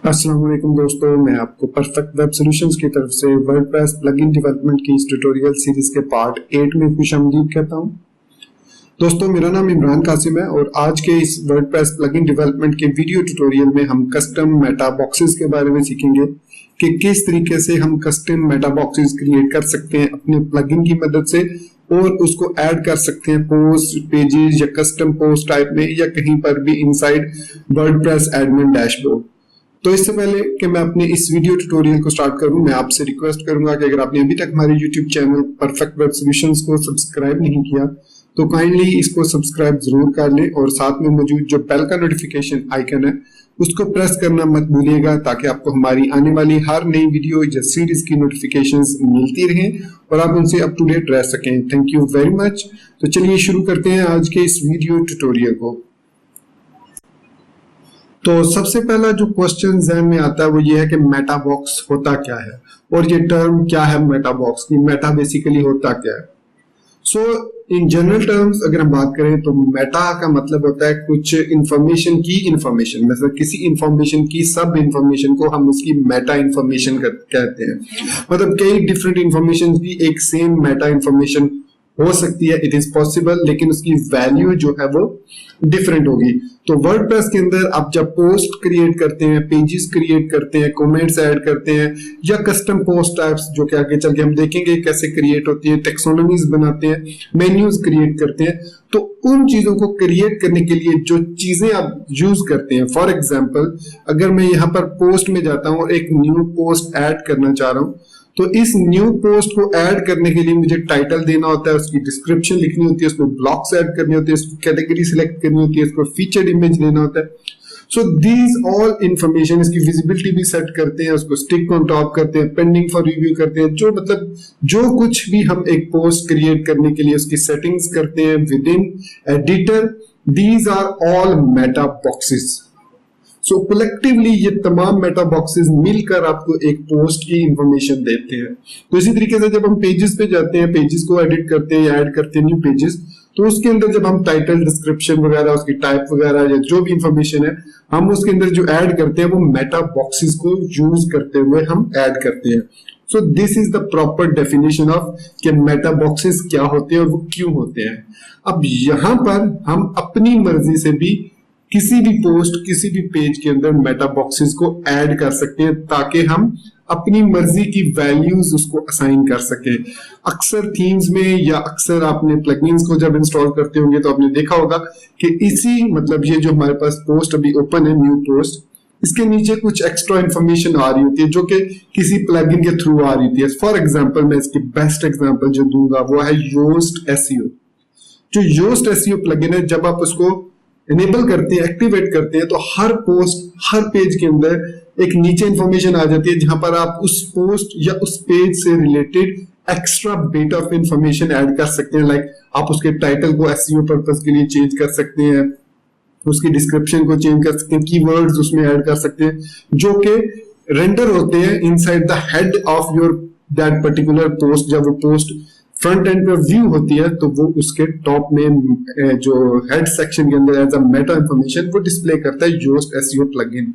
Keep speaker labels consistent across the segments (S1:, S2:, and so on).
S1: अस्सलाम वालेकुम दोस्तों, मैं आपको परफेक्ट वेब सॉल्यूशंस की तरफ से वर्डप्रेस प्लगइन डेवलपमेंट की इस ट्यूटोरियल सीरीज के पार्ट 8 में खुशामदीद कहता हूं। दोस्तों, मेरा नाम इमरान कासिम है और आज के इस वर्डप्रेस प्लगइन डेवलपमेंट के वीडियो ट्यूटोरियल में हम कस्टम मेटा बॉक्सेस के बारे में सीखेंगे कि किस तरीके से हम कस्टम मेटा बॉक्सेस क्रिएट कर सकते हैं अपने प्लगइन की मदद से और उसको ऐड कर सकते हैं पोस्ट पेजेस या कस्टम पोस्ट टाइप में या कहीं पर भी इनसाइड वर्डप्रेस एडमिन डैशबोर्ड। तो इससे पहले कि मैं अपने इस वीडियो ट्यूटोरियल को स्टार्ट करूं, मैं आपसे रिक्वेस्ट करूंगा कि अगर आपने अभी तक हमारे YouTube channel perfect web solutions को सब्सक्राइब नहीं किया तो काइंडली इसको सब्सक्राइब जरूर कर लें और साथ में मौजूद जो बेल का नोटिफिकेशन आइकन है उसको प्रेस करना मत भूलिएगा ताकि आपको हमारी आने वाली हर नई वीडियो या सीरीज की नोटिफिकेशंस मिलती रहें और आप उनसे अप टू डेट रह सकें। Thank you very much. तो चलिए शुरू करते हैं आज के इस वीडियो ट्यूटोरियल को। तो सबसे पहला जो क्वेश्चन ज़हन में आता है वो ये है कि मेटा बॉक्स होता क्या है और ये टर्म क्या है मेटा बॉक्स की। मेटा बेसिकली होता क्या है? सो इन जनरल टर्म्स अगर हम बात करें तो मेटा का मतलब होता है कुछ इंफॉर्मेशन की इंफॉर्मेशन, मतलब किसी इंफॉर्मेशन की सब इंफॉर्मेशन को हम उसकी मेटा इंफॉर्मेशन कहते हैं। मतलब कई डिफरेंट इंफॉर्मेशन की एक सेम मेटा इंफॉर्मेशन हो सकती है, इट इज पॉसिबल, लेकिन उसकी वैल्यू जो है वो डिफरेंट होगी। तो वर्डप्रेस के अंदर आप जब पोस्ट क्रिएट करते हैं, पेजेस क्रिएट करते हैं, कमेंट्स ऐड करते हैं या कस्टम पोस्ट टाइप्स जो कि आगे चल के हम देखेंगे कैसे क्रिएट होती है, टेक्सोनोमीज बनाते हैं, मेन्यूज क्रिएट करते हैं, तो उन चीजों को क्रिएट करने के लिए जो चीजें आप यूज करते हैं, फॉर एग्जाम्पल अगर मैं यहाँ पर पोस्ट में जाता हूँ और एक न्यू पोस्ट ऐड करना चाह रहा हूँ तो इस न्यू पोस्ट को ऐड करने के लिए मुझे टाइटल देना होता है, उसकी डिस्क्रिप्शन लिखनी होती है, उसको ब्लॉक्स ऐड करनी होती है, उसकी कैटेगरी सिलेक्ट करनी होती है, उसको फीचर्ड इमेज लेना होता है। सो दीज ऑल इंफॉर्मेशन, इसकी विजिबिलिटी भी सेट करते हैं, उसको स्टिक ऑन टॉप करते हैं, पेंडिंग फॉर रिव्यू करते हैं, जो मतलब जो कुछ भी हम एक पोस्ट क्रिएट करने के लिए उसकी सेटिंग्स करते हैं within editor, these are all meta boxes. So collectively ये तमाम मेटा बॉक्सेस मिलकर आपको एक पोस्ट की इंफॉर्मेशन देते हैं। तो इसी तरीके से जब हम पेजेस पे जाते हैं, पेजेस को एडिट करते हैं या ऐड करते हैं न्यू पेजेस, तो उसके अंदर जब हम टाइटल, डिस्क्रिप्शन वगैरह, उसकी टाइप वगैरह या जो भी इंफॉर्मेशन है हम उसके अंदर जो ऐड करते हैं वो मेटा बॉक्सेस को यूज करते हुए हम ऐड करते हैं। So this is the proper definition of कि मेटा बॉक्सेस क्या होते हैं और वो क्यों होते हैं। अब यहाँ पर हम अपनी मर्जी से भी किसी भी पोस्ट, किसी भी पेज के अंदर मेटा बॉक्सेस को ऐड कर सकते हैं ताकि हम अपनी मर्जी की वैल्यूज उसको असाइन कर सके। अक्सर थीम्स में या अक्सर आपने प्लगइन्स को जब इंस्टॉल करते होंगे तो आपने देखा होगा कि इसी मतलब ये जो हमारे पास पोस्ट अभी ओपन है, न्यू पोस्ट, इसके नीचे कुछ एक्स्ट्रा इंफॉर्मेशन आ रही होती है जो कि किसी प्लगइन के थ्रू आ रही होती है। फॉर एग्जाम्पल मैं इसकी बेस्ट एग्जाम्पल जो दूंगा वो है योस्ट एसईओ। जो योस्ट एसईओ प्लगइन है, जब आप उसको इनेबल करते हैं, एक्टिवेट करते हैं, तो हर पोस्ट, हर पेज के अंदर एक नीचे इंफॉर्मेशन आ जाती है जहां पर आप उस पोस्ट या उस पेज से related extra bit of information add कर सकते हैं। लाइक आप उसके टाइटल को एसईओ पर्पस के लिए चेंज कर सकते हैं, उसकी डिस्क्रिप्शन को चेंज कर सकते हैं, कीवर्ड्स उसमें ऐड कर सकते हैं जो कि रेंडर होते हैं inside the head of your that particular post. जब वो पोस्ट फ्रंट एंड पे व्यू होती है तो वो उसके टॉप में जो हेड सेक्शन के अंदर एज अ मेटा इंफॉर्मेशन वो डिस्प्ले करता है योस्ट एसईओ प्लगइन।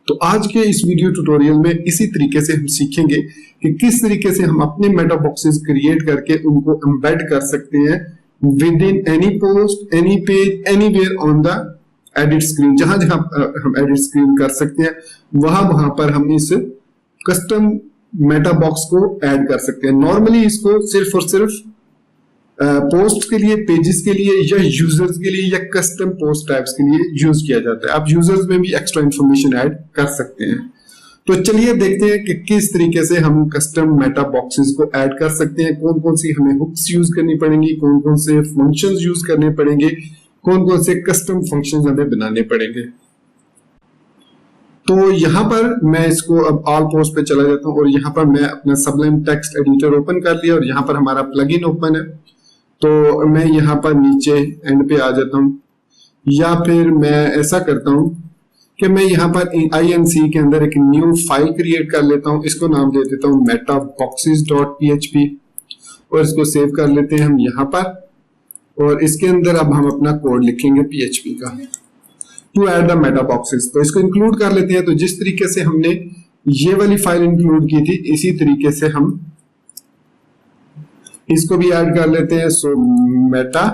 S1: तो आज के इस वीडियो ट्यूटोरियल में इसी तरीके से हम सीखेंगे कि किस तरीके से हम अपने मेटा बॉक्सेस क्रिएट करके उनको एम्बेड कर सकते हैं with in any post, any page, anywhere on the edit screen. जहां जहां हम एडिट स्क्रीन कर सकते हैं वहां पर हम इस कस्टम मेटा बॉक्स को ऐड कर सकते हैं। नॉर्मली इसको सिर्फ और सिर्फ पोस्ट के लिए, पेजेस के लिए या यूजर्स के लिए या कस्टम पोस्ट टाइप्स के लिए यूज किया जाता है। आप यूजर्स में भी एक्स्ट्रा इंफॉर्मेशन ऐड कर सकते हैं। तो चलिए देखते हैं कि किस तरीके से हम कस्टम मेटा बॉक्सेस को ऐड कर सकते हैं, कौन कौन सी हमें हुक्स यूज करनी पड़ेंगी, कौन कौन से फंक्शंस यूज करने पड़ेंगे, कौन कौन से कस्टम फंक्शंस हमें बनाने पड़ेंगे। तो यहाँ पर मैं इसको अब ऑल पोस्ट पे चला जाता हूँ और यहाँ पर मैं अपना सबलाइम टेक्स्ट एडिटर ओपन कर लिया और यहाँ पर हमारा प्लगइन ओपन है। तो मैं यहाँ पर नीचे एंड पे आ जाता हूँ या फिर मैं ऐसा करता हूँ कि मैं यहाँ पर INC के अंदर एक न्यू फाइल क्रिएट कर लेता हूँ। इसको नाम दे देता हूँ metaboxes.php और इसको सेव कर लेते हैं हम यहाँ पर। और इसके अंदर अब हम अपना कोड लिखेंगे PHP का। To add the meta boxes. तो इसको इंक्लूड कर लेते हैं। तो जिस तरीके से हमने ये वाली फाइल इंक्लूड की थी इसी तरीके से हम इसको भी ऐड कर लेते हैं। सो मेटा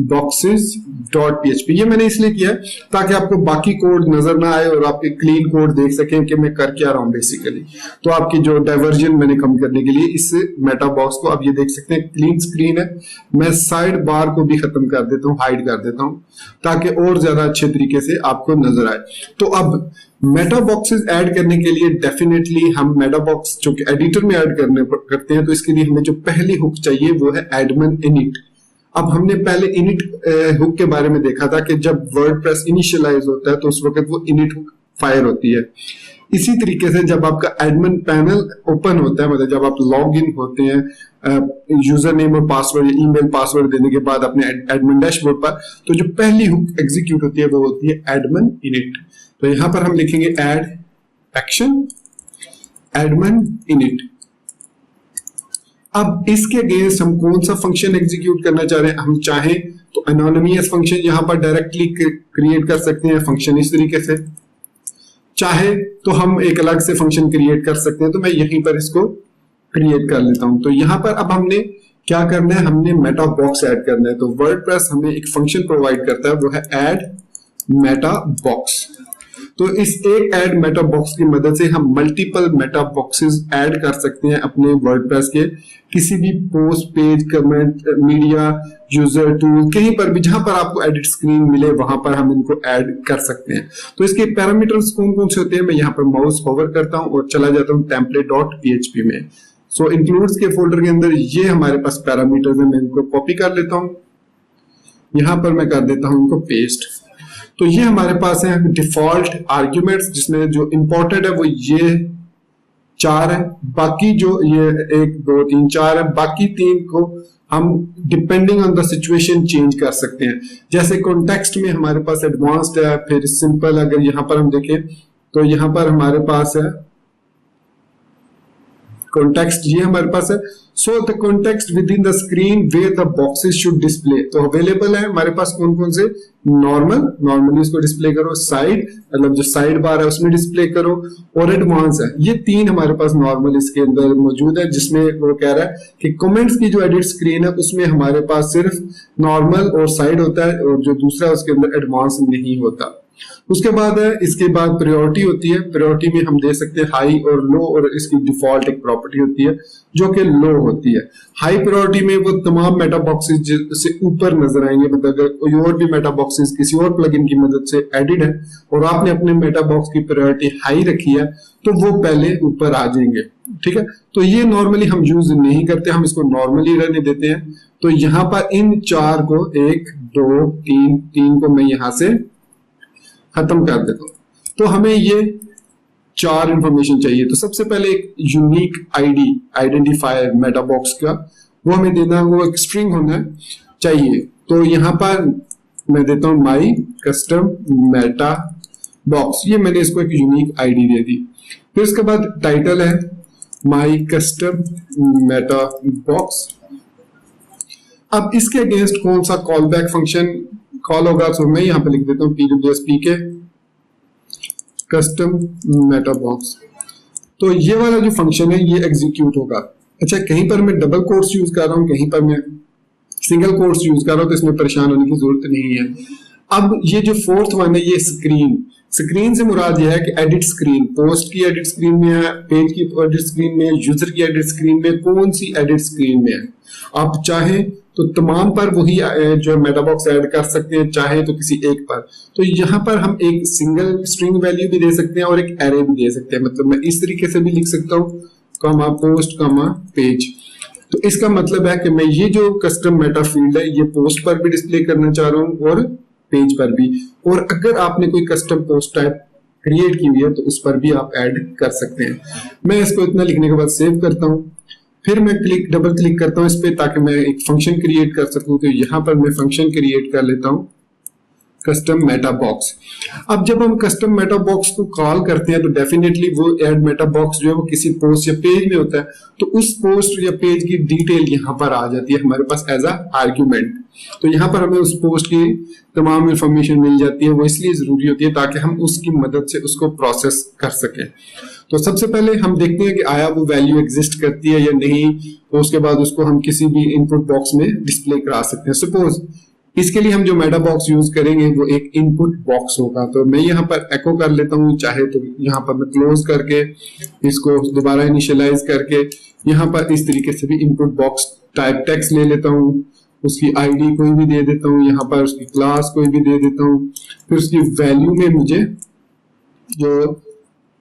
S1: boxes.php ये मैंने इसलिए किया है ताकि आपको बाकी कोड नजर ना आए और आपके क्लीन कोड देख सकें कि मैं कर क्या रहा हूं बेसिकली। तो आपकी जो डाइवर्जन मैंने कम करने के लिए इस मेटा बॉक्स को आप ये देख सकते हैं क्लीन स्क्रीन है। मैं साइड बार को भी खत्म कर देता हूं, हाइड कर देता हूं ताकि और ज्यादा अच्छे तरीके से आपको नजर आए। तो अब मेटा बॉक्सेस ऐड करने के लिए डेफिनेटली हम मेटा बॉक्स जो कि एडिटर में ऐड करते हैं, तो इसके लिए हमें जो पहली हुक चाहिए वो है एडमिन इनिट। अब हमने पहले इनिट हुक के बारे में देखा था कि जब वर्डप्रेस इनिशियलाइज होता है तो उस वक्त वो इनिट हुक फायर होती है। इसी तरीके से जब आपका एडमिन पैनल ओपन होता है, मतलब जब आप लॉग इन होते हैं यूजर नेम और पासवर्ड, ईमेल पासवर्ड देने के बाद अपने एडमिन डैशबोर्ड पर, तो जो पहली हुक एग्जीक्यूट होती है वो होती है एडमिन इनिट। तो यहां पर हम लिखेंगे एड एक्शन एडमिन इनिट। अब इसके अगेंस्ट हम कौन सा फंक्शन एग्जीक्यूट करना चाह रहे हैं? हम चाहें तो एनोनिमस फंक्शन यहां पर डायरेक्टली क्रिएट कर सकते हैं फंक्शन इस तरीके से, चाहे तो हम एक अलग से फंक्शन क्रिएट कर सकते हैं। तो मैं यहीं पर इसको क्रिएट कर लेता हूं। तो यहां पर अब हमने क्या करना है, हमने मेटा बॉक्स ऐड करना है। तो वर्डप्रेस हमें एक फंक्शन प्रोवाइड करता है वो है ऐड मेटा बॉक्स। तो इस एक ऐड मेटा बॉक्स की मदद से हम मल्टीपल मेटा बॉक्सेस ऐड कर सकते हैं अपने वर्डप्रेस के किसी भी post, page, comment, media, user tool, कहीं पर भी जहां पर आपको एडिट स्क्रीन मिले वहां पर हम इनको ऐड कर सकते हैं। तो इसके पैरामीटर्स कौन कौन से होते हैं, मैं यहाँ पर माउस होवर करता हूं और चला जाता हूं template.php में। सो इंक्लूड्स के फोल्डर के अंदर ये हमारे पास पैरामीटर्स है, मैं इनको कॉपी कर लेता हूं, यहां पर मैं कर देता हूं इनको पेस्ट। तो ये हमारे पास है डिफॉल्ट आर्ग्यूमेंट्स जिसमें जो इंपॉर्टेंट है वो ये 4 है, बाकी जो ये 1 2 3 4 है, बाकी 3 को हम depending on the situation change कर सकते हैं। जैसे कॉन्टेक्स्ट में हमारे पास एडवांस्ड है, फिर सिंपल, अगर यहां पर हम देखें तो यहां पर हमारे पास है कॉन्टेक्स्ट, ये हमारे पास है। So the context within the screen where the boxes should display, तो अवेलेबल है हमारे पास कौन कौन से, नॉर्मली इसको डिस्प्ले करो, साइड मतलब जो साइड बार है उसमें डिस्प्ले करो, और एडवांस है। ये 3 हमारे पास नॉर्मल इसके अंदर मौजूद है, जिसमें वो कह रहा है कि कमेंट्स की जो एडिट स्क्रीन है उसमें हमारे पास सिर्फ नॉर्मल और साइड होता है, और जो दूसरा उसके अंदर एडवांस नहीं होता। उसके बाद है, इसके बाद प्रायोरिटी होती है। प्रायोरिटी में हम दे सकते हैं हाई और लो, और इसकी डिफॉल्ट एक प्रॉपर्टी होती है जो कि लो होती है। हाई प्रायोरिटी में वो तमाम मेटा बॉक्सेस से ऊपर नजर आएंगे, मतलब अगर कोई और भी मेटा बॉक्सेस किसी और प्लगइन की मदद से एडिड है और आपने अपने मेटा बॉक्स की प्रायोरिटी हाई रखी है तो वो पहले ऊपर आ जाएंगे। ठीक है, तो ये नॉर्मली हम यूज नहीं करते, हम इसको नॉर्मली रहने देते हैं। तो यहाँ पर इन 4 को 1 2 3 को मैं यहां से खत्म कर देता हूं। तो हमें ये 4 इंफॉर्मेशन चाहिए। तो सबसे पहले एक unique ID, identifier Meta box का, वो हमें देना, वो एक स्ट्रिंग होना चाहिए। तो यहां पर मैं देता हूं माई कस्टम मेटा बॉक्स, ये मैंने इसको एक यूनिक आईडी दे दी। फिर उसके बाद टाइटल है माई कस्टम मेटा बॉक्स। अब इसके अगेंस्ट कौन सा कॉल बैक फंक्शन कॉल होगा, तो मैं यहां पे लिख देता हूं pwsp के कस्टम मेटा बॉक्स। तो ये वाला जो फंक्शन है ये एग्जीक्यूट होगा। अच्छा, कहीं पर मैं डबल कोट्स यूज कर रहा हूं, कहीं पर मैं सिंगल कोट्स यूज कर रहा हूं, तो इसमें परेशान होने की जरूरत नहीं है। अब ये जो 4th वन है ये स्क्रीन से मुराद ये है कि एडिट स्क्रीन, पोस्ट की एडिट स्क्रीन में है, पेज की एडिट स्क्रीन में, यूजर की एडिट स्क्रीन में, कौन सी एडिट स्क्रीन में है। आप चाहें तो तमाम पर वही जो मेटा बॉक्स ऐड कर सकते हैं, चाहे तो किसी एक पर। तो यहाँ पर हम एक सिंगल स्ट्रिंग वैल्यू भी दे सकते हैं और एक एरे भी दे सकते हैं। मतलब मैं इस तरीके से भी लिख सकता हूँ कॉमा पोस्ट कॉमा पेज। तो इसका मतलब है कि मैं ये जो कस्टम मेटा फील्ड है ये पोस्ट पर भी डिस्प्ले करना चाह रहा हूँ और पेज पर भी। और अगर आपने कोई कस्टम पोस्ट टाइप क्रिएट की हुई है तो उस पर भी आप ऐड कर सकते हैं। मैं इसको इतना लिखने के बाद सेव करता हूँ, फिर मैं डबल क्लिक करता हूँ इस पे ताकि मैं एक फंक्शन क्रिएट कर सकूं। तो यहाँ पर मैं फंक्शन क्रिएट कर लेता हूँ कस्टम मेटा बॉक्स। अब जब हम कस्टम मेटा बॉक्स को कॉल करते हैं तो डेफिनेटली वो ऐड मेटा बॉक्स जो है वो किसी पोस्ट या पेज में होता है, तो उस पोस्ट या पेज की डिटेल यहाँ पर आ जाती है हमारे पास एज अ आर्ग्यूमेंट। तो यहाँ पर हमें उस पोस्ट की तमाम इंफॉर्मेशन मिल जाती है। वो इसलिए जरूरी होती है ताकि हम उसकी मदद से उसको प्रोसेस कर सकें। तो सबसे पहले हम देखते हैं कि आया वो वैल्यू एग्जिस्ट करती है या नहीं, तो उसके बाद उसको हम किसी भी इनपुट बॉक्स में डिस्प्ले करा सकते हैं। सपोज इसके लिए हम जो मेटा बॉक्स यूज करेंगे वो एक इनपुट बॉक्स होगा। तो मैं यहाँ पर एको कर लेता हूँ, चाहे तो यहाँ पर मैं क्लोज करके इसको दोबारा इनिशियलाइज करके यहाँ पर इस तरीके से भी इनपुट बॉक्स टाइप टेक्स्ट ले लेता हूँ, उसकी आईडी कोई भी दे देता हूँ, यहाँ पर उसकी क्लास कोई भी दे देता हूँ, फिर उसकी वैल्यू में मुझे जो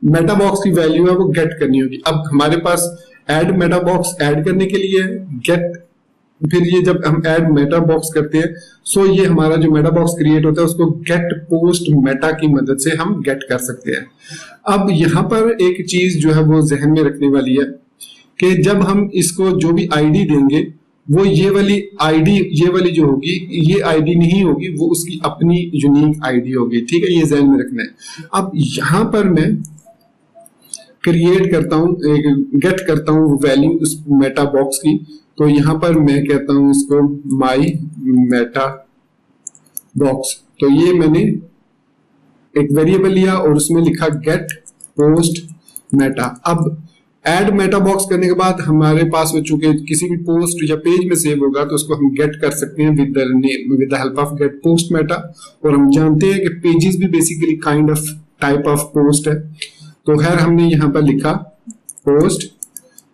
S1: मेटा बॉक्स की वैल्यू है वो गेट करनी होगी। अब हमारे पास ऐड मेटा बॉक्स ऐड करने के लिए गेट, फिर ये जब हम ऐड मेटा बॉक्स करते हैं सो ये हमारा जो मेटा बॉक्स क्रिएट होता है उसको गेट पोस्ट मेटा की मदद से हम गेट कर सकते हैं। अब यहाँ पर एक चीज जो है वो जहन में रखने वाली है कि जब हम इसको जो भी आईडी देंगे वो ये वाली आईडी, ये वाली जो होगी ये आईडी नहीं होगी, वो उसकी अपनी यूनिक आईडी होगी। ठीक है, ये जहन में रखना है। अब यहाँ पर मैं क्रिएट करता हूँ, गेट करता हूँ वैल्यू उस मेटा बॉक्स की। तो यहाँ पर मैं कहता हूँ इसको माई मेटा बॉक्स। तो ये मैंने एक वेरिएबल लिया और उसमें लिखा गेट पोस्ट मेटा। अब ऐड मेटा बॉक्स करने के बाद हमारे पास वो चूंकि किसी भी पोस्ट या पेज में सेव होगा तो उसको हम गेट कर सकते हैं with the help of get post Meta. और हम जानते हैं कि पेजेस भी basically kind of type of post है। तो खैर हमने यहाँ पर लिखा पोस्ट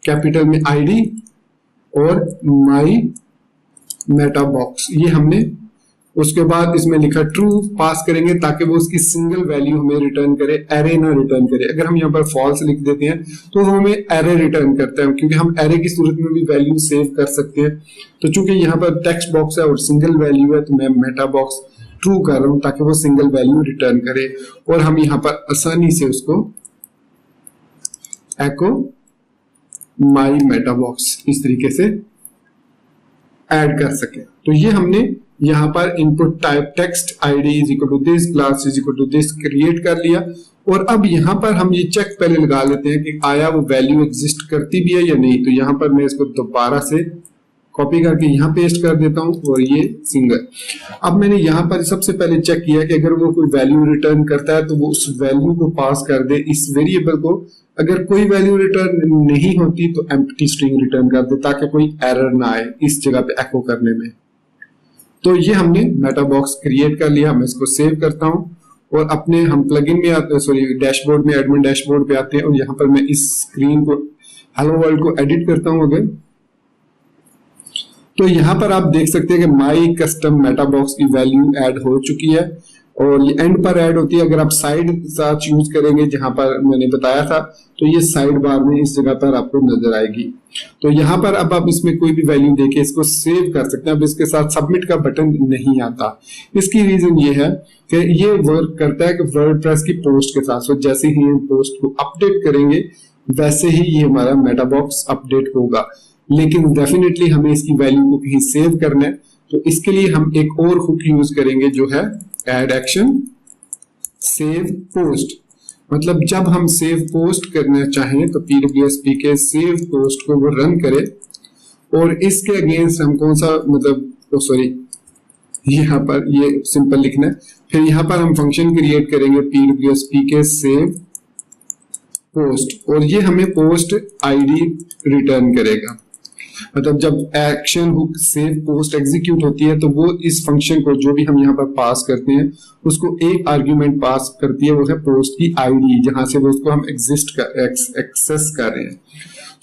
S1: कैपिटल में आईडी और माई मेटा बॉक्स, ये हमने उसके बाद इसमें लिखा ट्रू पास करेंगे ताकि वो उसकी सिंगल वैल्यू हमें रिटर्न करे, एरे ना रिटर्न करे। अगर हम यहाँ पर फॉल्स लिख देते हैं तो वो हमें एरे रिटर्न करता है, क्योंकि हम एरे की सूरत में भी वैल्यू सेव कर सकते हैं। तो चूंकि यहाँ पर टेक्स्ट बॉक्स है और सिंगल वैल्यू है तो मैं मेटा बॉक्स ट्रू कर रहा हूँ ताकि वो सिंगल वैल्यू रिटर्न करे और हम यहाँ पर आसानी से उसको एको माई मेटा बॉक्स इस तरीके से ऐड कर सके। तो ये हमने यहाँ पर input type text ID is equal to this, class is equal to this create कर लिया। और अब यहाँ पर हम ये चेक पहले लगा लेते हैं कि आया वो वैल्यू एग्जिस्ट करती भी है या नहीं। तो यहाँ पर मैं इसको दोबारा से कॉपी करके यहाँ पेस्ट कर देता हूँ और ये सिंगल। अब मैंने यहाँ पर सबसे पहले चेक किया कि अगर वो कोई वैल्यू रिटर्न करता है तो वो उस वैल्यू को पास कर दे इस वेरिएबल को। अगर कोई वैल्यू रिटर्न नहीं होती तो एम्प्टी स्ट्रिंग रिटर्न कर दे ताकि कोई एरर ना आए इस जगह पे एको करने में। तो ये हमने मेटा बॉक्स क्रिएट कर लिया। मैं इसको सेव करता हूँ और अपने हम प्लगइन में आते हैं, सॉरी डैशबोर्ड में, एडमिन डैशबोर्ड पे आते हैं और यहाँ पर मैं इस स्क्रीन को हेलो वर्ल्ड को एडिट करता हूँ। अगर तो यहाँ पर आप देख सकते हैं कि माई कस्टम मेटा बॉक्स की वैल्यू ऐड हो चुकी है और ये एंड पर ऐड होती है। अगर आप साइड सर्च यूज करेंगे जहां पर मैंने बताया था तो ये साइड बार में इस जगह पर आपको नजर आएगी। तो यहाँ पर अब आप इसमें कोई भी वैल्यू देके इसको सेव कर सकते हैं। अब इसके साथ सबमिट का बटन नहीं आता। इसकी रीजन ये है कि ये वर्क करता है कि वर्डप्रेस की पोस्ट के साथ। जैसे ही हम पोस्ट को अपडेट करेंगे वैसे ही ये हमारा मेटा बॉक्स अपडेट होगा, लेकिन डेफिनेटली हमें इसकी वैल्यू को कहीं सेव करना है। तो इसके लिए हम एक और हुक यूज करेंगे जो है एड एक्शन सेव पोस्ट। मतलब जब हम सेव पोस्ट करना चाहें तो PWSP के सेव पोस्ट को वो रन करे और इसके अगेंस्ट हम कौन सा मतलब सॉरी यहाँ पर ये सिंपल लिखना है। फिर यहाँ पर हम फंक्शन क्रिएट करेंगे PWSP के सेव पोस्ट और ये हमें पोस्ट आईडी रिटर्न करेगा। मतलब जब action hook save post execute होती है तो वो इस फंक्शन को जो भी हम यहाँ पर पास करते हैं उसको एक आर्ग्यूमेंट पास करती है, वो है पोस्ट की आईडी, जहां से वो उसको हम एक्सेस कर रहे हैं।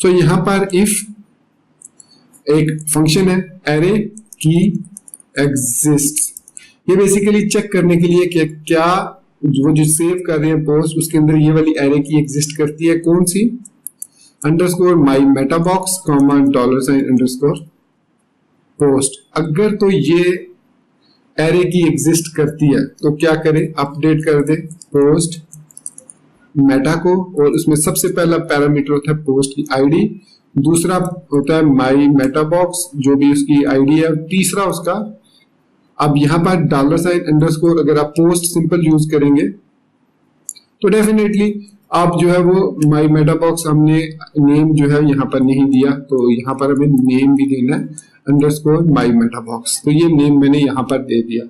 S1: सो यहाँ पर इफ एक फंक्शन है एरे की एग्जिस्ट, ये बेसिकली चेक करने के लिए कि क्या वो जो सेव कर रहे हैं पोस्ट उसके अंदर ये वाली एरे की एग्जिस्ट करती है, कौन सी, underscore my meta box comma $sign underscore post. अगर तो ये एरे की एग्जिस्ट करती है तो क्या करे, अपडेट कर दे पोस्ट मेटा को और उसमें सबसे पहला पैरामीटर होता है पोस्ट की आईडी, दूसरा होता है माई मेटा बॉक्स जो भी उसकी आईडी है, तीसरा उसका अब यहाँ पर $अंडरस्कोर अगर आप पोस्ट सिंपल यूज करेंगे तो डेफिनेटली आप जो है वो माई मेटा बॉक्स हमने नेम जो है यहाँ पर नहीं दिया, तो यहाँ पर हमें नेम भी देना है अंडरस्कोर माई मेटा बॉक्स, तो ये नेम मैंने यहाँ पर दे दिया।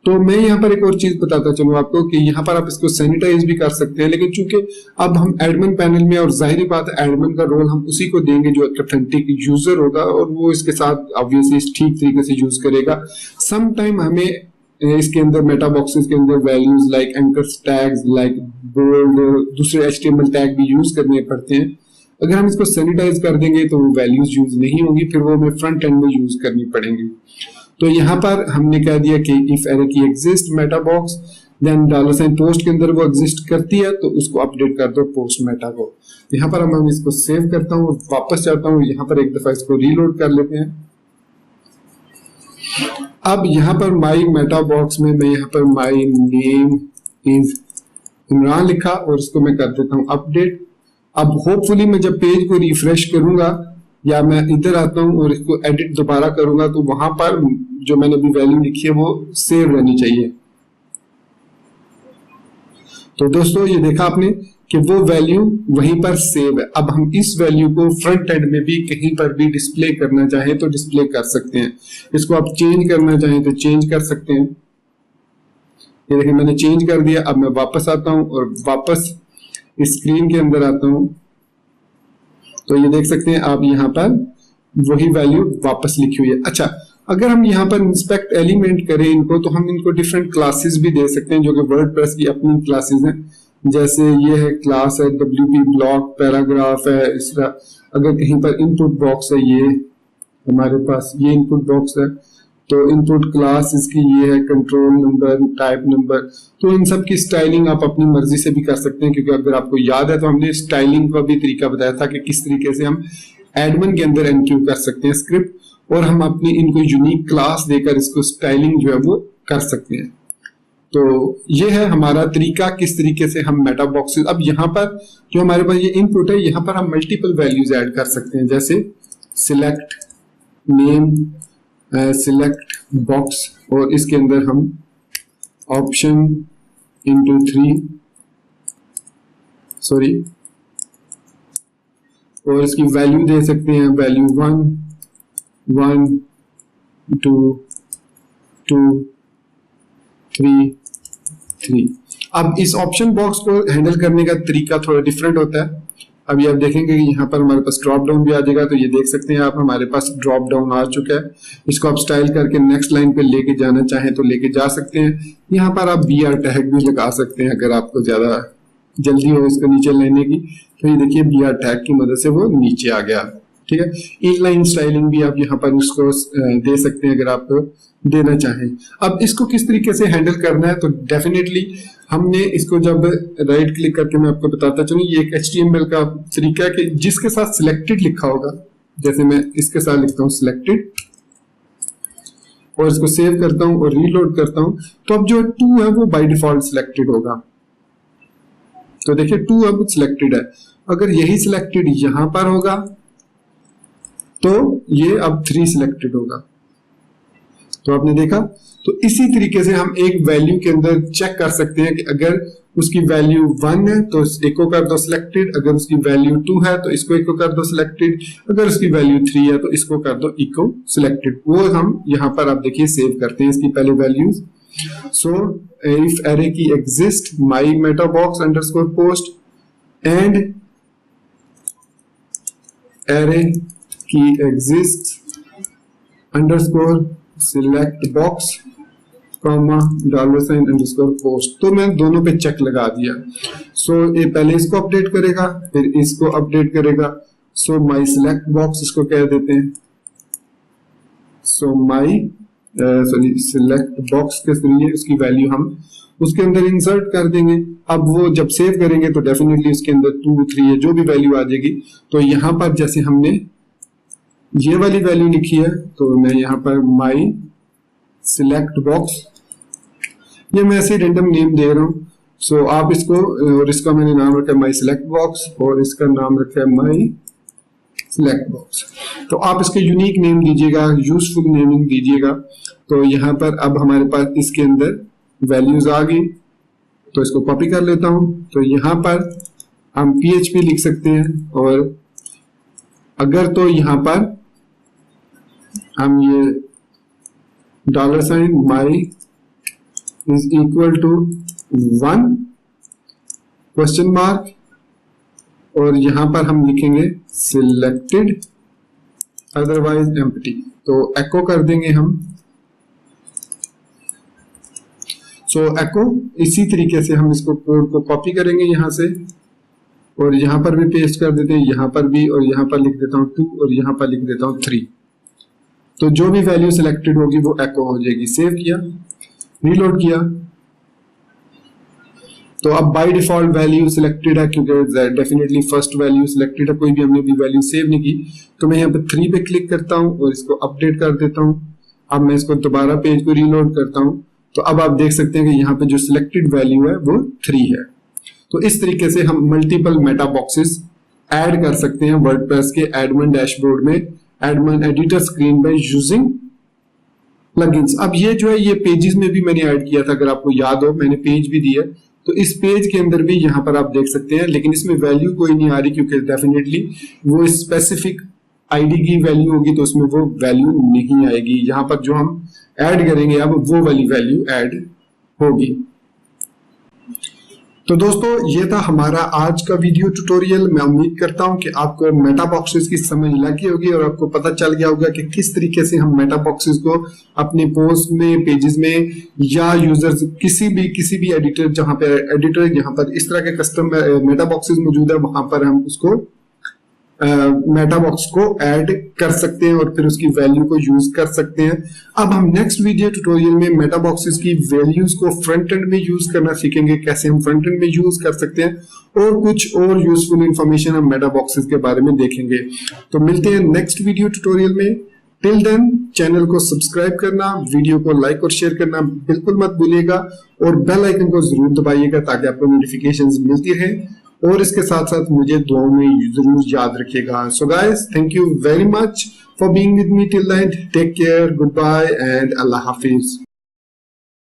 S1: तो मैं यहाँ पर एक और चीज बताता चलूँ आपको कि यहाँ पर आप इसको सैनिटाइज भी कर सकते हैं, लेकिन चूंकि अब हम एडमिन पैनल में, और जाहिर बात है एडमिन का रोल हम उसी को देंगे जो ऑथेंटिक यूजर होगा और वो इसके साथ ऑब्वियसली ठीक तरीके से यूज करेगा। सम टाइम हमें इसके अंदर मेटा बॉक्सेस के अंदर values like anchor tags, like bold, दूसरे HTML टैग भी यूज करने पड़ते हैं। अगर हम इसको सैनिटाइज कर देंगे तो वो वैल्यूज यूज नहीं होंगी, फिर वो हमें फ्रंट एंड में यूज करनी पड़ेंगी। तो यहाँ पर हमने कह दिया कि if array key exist meta box then $पोस्ट के अंदर वो एग्जिस्ट करती है तो उसको अपडेट कर दो पोस्ट मेटा को। यहाँ पर हम इसको सेव करता हूँ, वापस जाता हूँ, यहाँ पर एक दफा इसको रीलोड कर लेते हैं। अब यहाँ पर माई मेटा बॉक्स में मैं यहाँ पर माई नेम इज इमरान लिखा और इसको मैं कर देता हूँ अपडेट। अब होपफुली मैं जब पेज को रिफ्रेश करूंगा या मैं इधर आता हूं और इसको एडिट दोबारा करूंगा तो वहां पर जो मैंने भी वैल्यू लिखी है वो सेव रहनी चाहिए। तो दोस्तों ये देखा आपने कि वो वैल्यू वहीं पर सेव है। अब हम इस वैल्यू को फ्रंट एंड में भी कहीं पर भी डिस्प्ले करना चाहें तो डिस्प्ले कर सकते हैं। इसको आप चेंज करना चाहें तो चेंज कर सकते हैं। ये देखिए मैंने चेंज कर दिया। अब मैं वापस आता हूं और वापस स्क्रीन के अंदर आता हूं तो ये देख सकते हैं आप यहाँ पर वही वैल्यू वापस लिखी हुई है। अच्छा, अगर हम यहाँ पर इंस्पेक्ट एलिमेंट करें इनको तो हम इनको डिफरेंट क्लासेस भी दे सकते हैं जो कि वर्डप्रेस की अपनी क्लासेस हैं। जैसे ये है क्लास है WP ब्लॉक, पैराग्राफ है, इस तरह अगर कहीं पर इनपुट बॉक्स है, ये हमारे पास ये इनपुट बॉक्स है तो इनपुट क्लास इसकी ये है, कंट्रोल नंबर, टाइप नंबर। तो इन सब की स्टाइलिंग आप अपनी मर्जी से भी कर सकते हैं, क्योंकि अगर आपको याद है तो हमने स्टाइलिंग का भी तरीका बताया था कि किस तरीके से हम एडमिन के अंदर एनक्यू कर सकते हैं स्क्रिप्ट और हम अपनी इनको यूनिक क्लास देकर इसको स्टाइलिंग जो है वो कर सकते हैं। तो ये है हमारा तरीका किस तरीके से हम मेटा बॉक्सेस। अब यहाँ पर जो हमारे पास ये इनपुट है यहाँ पर हम मल्टीपल वैल्यूज ऐड कर सकते हैं, जैसे सिलेक्ट नेम, सिलेक्ट बॉक्स और इसके अंदर हम ऑप्शन इंटू 3 सॉरी और इसकी वैल्यू दे सकते हैं, वैल्यू 1 1 2 2 3 3। अब इस ऑप्शन बॉक्स को हैंडल करने का तरीका थोड़ा डिफरेंट होता है। अभी आप देखेंगे कि यहाँ पर हमारे पास ड्रॉप डाउन भी आ जाएगा, तो ये देख सकते हैं आप हमारे पास ड्रॉप डाउन आ चुका है। इसको आप स्टाइल करके नेक्स्ट लाइन पे लेके जाना चाहें तो लेके जा सकते हैं। यहाँ पर आप BR टैग भी लगा सकते हैं अगर आपको ज्यादा जल्दी हो इसको नीचे लेने की। तो ये देखिए BR टैग की मदद से वो नीचे आ गया, ठीक है। इनलाइन स्टाइलिंग भी आप यहाँ पर इसको दे सकते हैं अगर आप देना चाहें। अब इसको किस तरीके से हैंडल करना है, तो डेफिनेटली हमने इसको जब राइट क्लिक करके मैं आपको बताता चलूं, ये एक HTML का तरीका है कि जिसके साथ सिलेक्टेड लिखा होगा, जैसे मैं इसके साथ लिखता हूँ सिलेक्टेड और इसको सेव करता हूँ और रीलोड करता हूँ, तो अब जो 2 है वो बाय डिफॉल्ट सिलेक्टेड होगा। तो देखिए 2 अब सिलेक्टेड है। अगर यही सिलेक्टेड यहां पर होगा तो ये अब 3 सिलेक्टेड होगा। तो आपने देखा, तो इसी तरीके से हम एक वैल्यू के अंदर चेक कर सकते हैं कि अगर उसकी वैल्यू 1 है तो इसको कर दो सिलेक्टेड, अगर उसकी वैल्यू 2 है तो इसको इको कर दो सिलेक्टेड, अगर उसकी वैल्यू 3 है तो इसको कर दो इको सिलेक्टेड। वो हम यहाँ पर आप देखिए सेव करते हैं इसकी पहले values. So if array key exist my meta box underscore post and array key exist underscore select box $underscore post, तो मैं दोनों पे चेक लगा दिया। सो ये पहले इसको अपडेट करेगा फिर इसको अपडेट करेगा। सो माई सिलेक्ट बॉक्स इसको कह देते हैं, सो माई सॉरी सिलेक्ट बॉक्स के जरिए उसकी वैल्यू हम उसके अंदर इंसर्ट कर देंगे। अब वो जब सेव करेंगे तो डेफिनेटली उसके अंदर 2 3 जो भी वैल्यू आ जाएगी। तो यहाँ पर जैसे हमने ये वाली वैल्यू लिखी है तो मैं यहाँ पर माई सिलेक्ट बॉक्स, ये मैं ऐसे रेंडम नेम दे रहा हूँ। सो आप इसको और इसका मैंने नाम रखा है माई सिलेक्ट बॉक्स और इसका नाम रखा है माई सिलेक्ट बॉक्स। तो आप इसके यूनिक नेम दीजिएगा, यूजफुल नेमिंग दीजिएगा। तो यहाँ पर अब हमारे पास इसके अंदर वैल्यूज आ गई, तो इसको कॉपी कर लेता हूं। तो यहाँ पर हम PHP लिख सकते हैं, और अगर तो यहाँ पर हम ये $my is equal to 1 question mark, और यहां पर हम लिखेंगे सिलेक्टेड अदरवाइज एम्प्टी, तो एको कर देंगे हम। सो एको इसी तरीके से हम इसको कोड को कॉपी करेंगे यहां से, और यहां पर भी पेस्ट कर देते हैं, यहां पर भी, और यहां पर लिख देता हूं 2 और यहां पर लिख देता हूं 3। तो जो भी वैल्यू सिलेक्टेड होगी वो एको हो जाएगी। सेव किया, रीलोड किया, तो अब बाय डिफॉल्ट वैल्यू सिलेक्टेड है, क्योंकि डेफिनेटली फर्स्ट वैल्यू सिलेक्टेड है, कोई भी हमने भी वैल्यू सेव नहीं की। तो मैं यहाँ पे 3 पे क्लिक करता हूँ और इसको अपडेट कर देता हूँ। अब मैं इसको दोबारा पेज को रीलोड करता हूँ, तो अब आप देख सकते हैं कि यहाँ पे जो सिलेक्टेड वैल्यू है वो 3 है। तो इस तरीके से हम मल्टीपल मेटा बॉक्सेस ऐड कर सकते हैं वर्डप्रेस के एडमिन डैशबोर्ड में, एडमिन एडिटर स्क्रीन पे यूजिंग प्लगइन्स। अब ये जो है ये पेजेस में भी मैंने ऐड किया था, अगर आपको याद हो, मैंने पेज भी दिया। तो इस पेज के अंदर भी यहाँ पर आप देख सकते हैं, लेकिन इसमें वैल्यू कोई नहीं आ रही, क्योंकि डेफिनेटली वो स्पेसिफिक आईडी की वैल्यू होगी, तो उसमें वो वैल्यू नहीं आएगी। यहाँ पर जो हम ऐड करेंगे अब वो वाली वैल्यू ऐड होगी। तो दोस्तों ये था हमारा आज का वीडियो ट्यूटोरियल। मैं उम्मीद करता हूं कि आपको मेटा बॉक्सेस की समझ लगी होगी और आपको पता चल गया होगा कि किस तरीके से हम मेटा बॉक्सेस को अपने पोस्ट में, पेजेस में, या यूजर्स किसी भी एडिटर, जहां पे एडिटर यहाँ पर इस तरह के कस्टम मेटा बॉक्सेस मौजूद है, वहां पर हम उसको मेटा बॉक्स को ऐड कर सकते हैं और फिर उसकी वैल्यू को यूज कर सकते हैं। अब हम नेक्स्ट वीडियो ट्यूटोरियल में मेटा बॉक्सेस की वैल्यूज को फ्रंट एंड में यूज करना सीखेंगे, कैसे हम फ्रंट एंड में यूज कर सकते हैं, और कुछ और यूजफुल इंफॉर्मेशन हम मेटा बॉक्सेस के बारे में देखेंगे। तो मिलते हैं नेक्स्ट वीडियो ट्यूटोरियल में। टिल देन चैनल को सब्सक्राइब करना, वीडियो को लाइक और शेयर करना बिल्कुल मत भूलिएगा, और बेल आइकन को जरूर दबाइएगा ताकि आपको नोटिफिकेशंस मिलती रहे, और इसके साथ साथ मुझे दुआओं में जरूर याद रखिएगा। So guys, thank you very much for being with me till the end. Take care, goodbye and अल्लाह हाफिज।